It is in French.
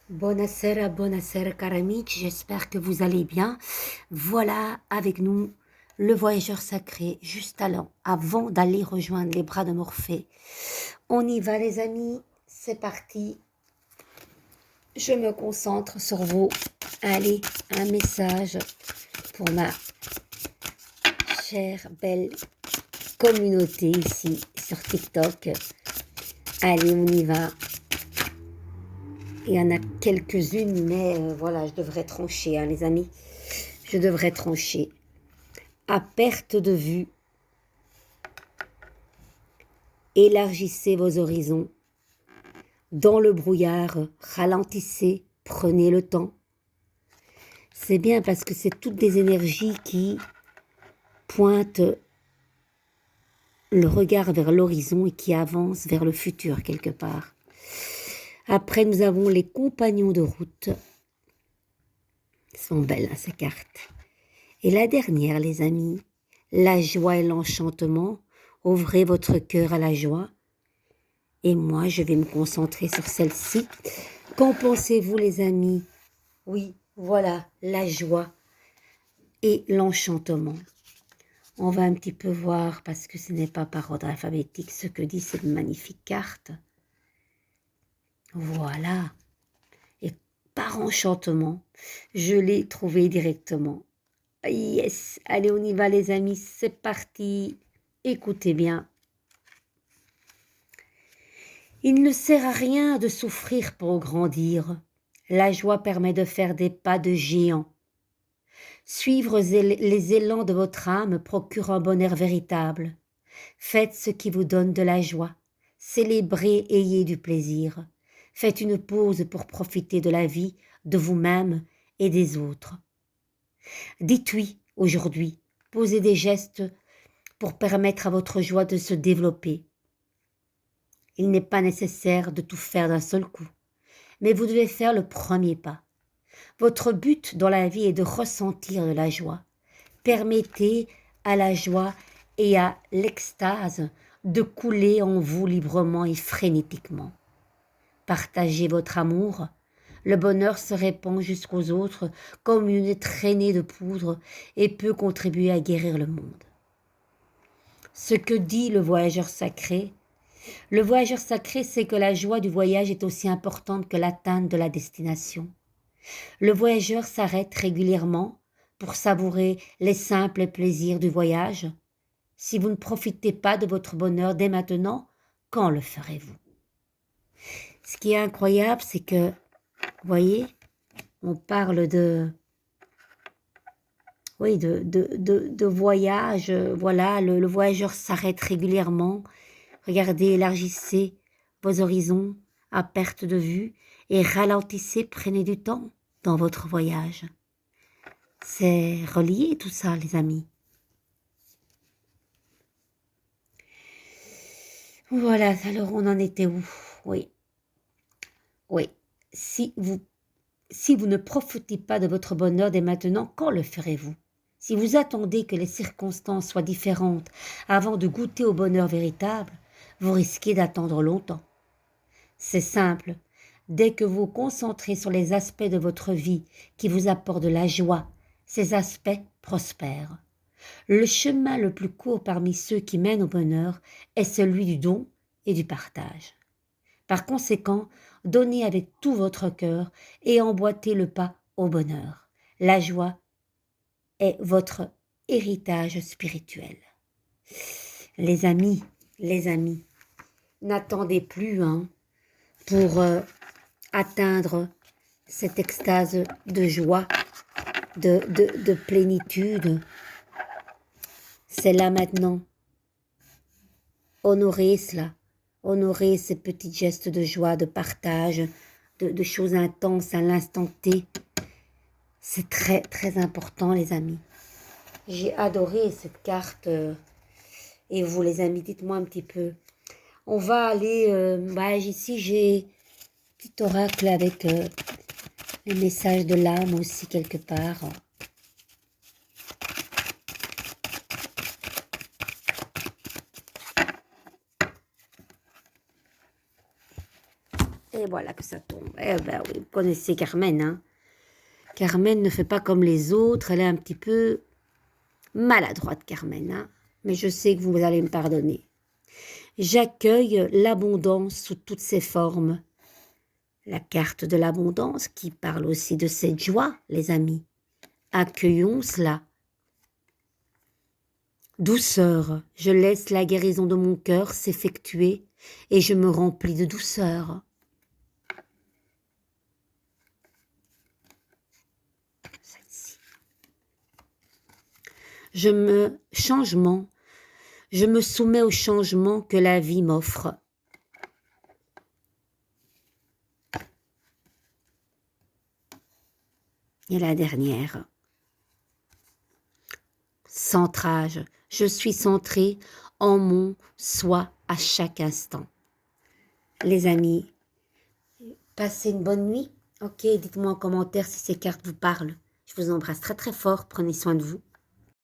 Buonasera, buonasera cari amici, j'espère que vous allez bien. Voilà avec nous le voyageur sacré, juste avant d'aller rejoindre les bras de Morphée. On y va les amis, c'est parti. Je me concentre sur vous. Allez, un message pour ma chère belle communauté ici sur TikTok. Allez, on y va. Il y en a quelques-unes, mais voilà, je devrais trancher, hein, les amis. Je devrais trancher. À perte de vue, élargissez vos horizons. Dans le brouillard, ralentissez, prenez le temps. C'est bien parce que c'est toutes des énergies qui pointent le regard vers l'horizon et qui avancent vers le futur quelque part. Après, nous avons les compagnons de route. Elles sont belles, hein, ces cartes. Et la dernière, les amis, la joie et l'enchantement. Ouvrez votre cœur à la joie. Et moi, je vais me concentrer sur celle-ci. Qu'en pensez-vous, les amis? Oui, voilà, la joie et l'enchantement. On va un petit peu voir, parce que ce n'est pas par ordre alphabétique, ce que dit cette magnifique carte. Voilà. Et par enchantement, je l'ai trouvé directement. Yes, allez, on y va, les amis, c'est parti. Écoutez bien. Il ne sert à rien de souffrir pour grandir. La joie permet de faire des pas de géant. Suivre les élans de votre âme procure un bonheur véritable. Faites ce qui vous donne de la joie. Célébrez, ayez du plaisir. Faites une pause pour profiter de la vie, de vous-même et des autres. Dites oui aujourd'hui. Posez des gestes pour permettre à votre joie de se développer. Il n'est pas nécessaire de tout faire d'un seul coup, mais vous devez faire le premier pas. Votre but dans la vie est de ressentir de la joie. Permettez à la joie et à l'extase de couler en vous librement et frénétiquement. Partagez votre amour. Le bonheur se répand jusqu'aux autres comme une traînée de poudre et peut contribuer à guérir le monde. Ce que dit le voyageur sacré, c'est que la joie du voyage est aussi importante que l'atteinte de la destination. Le voyageur s'arrête régulièrement pour savourer les simples plaisirs du voyage. Si vous ne profitez pas de votre bonheur dès maintenant, quand le ferez-vous? Ce qui est incroyable, c'est que, vous voyez, on parle de, oui, de voyage, voilà, le voyageur s'arrête régulièrement. Regardez, élargissez vos horizons à perte de vue et ralentissez, prenez du temps dans votre voyage. C'est relié tout ça, les amis. Voilà, alors on en était où? Oui, oui. Si vous ne profitez pas de votre bonheur dès maintenant, quand le ferez-vous? Si vous attendez que les circonstances soient différentes avant de goûter au bonheur véritable, vous risquez d'attendre longtemps. C'est simple. Dès que vous vous concentrez sur les aspects de votre vie qui vous apportent de la joie, ces aspects prospèrent. Le chemin le plus court parmi ceux qui mènent au bonheur est celui du don et du partage. Par conséquent, donnez avec tout votre cœur et emboîtez le pas au bonheur. La joie est votre héritage spirituel. Les amis, n'attendez plus pour atteindre cette extase de joie, de plénitude. C'est là maintenant. Honorez cela. Honorez ces petits gestes de joie, de partage, de choses intenses à l'instant T. C'est très, très important, les amis. J'ai adoré cette carte. Et vous, les amis, dites-moi un petit peu. On va aller... ici, j'ai un petit oracle avec les messages de l'âme aussi, quelque part. Et voilà que ça tombe. Eh ben oui, vous connaissez Carmen, hein. Carmen ne fait pas comme les autres, elle est un petit peu maladroite, Carmen, hein. Mais je sais que vous allez me pardonner. J'accueille l'abondance sous toutes ses formes. La carte de l'abondance qui parle aussi de cette joie, les amis. Accueillons cela. Douceur, je laisse la guérison de mon cœur s'effectuer et je me remplis de douceur. Celle-ci. Je me soumets au changement que la vie m'offre. Et la dernière. Centrage, je suis centré en mon soi à chaque instant. Les amis, passez une bonne nuit. Ok, dites-moi en commentaire si ces cartes vous parlent. Je vous embrasse très très fort, prenez soin de vous.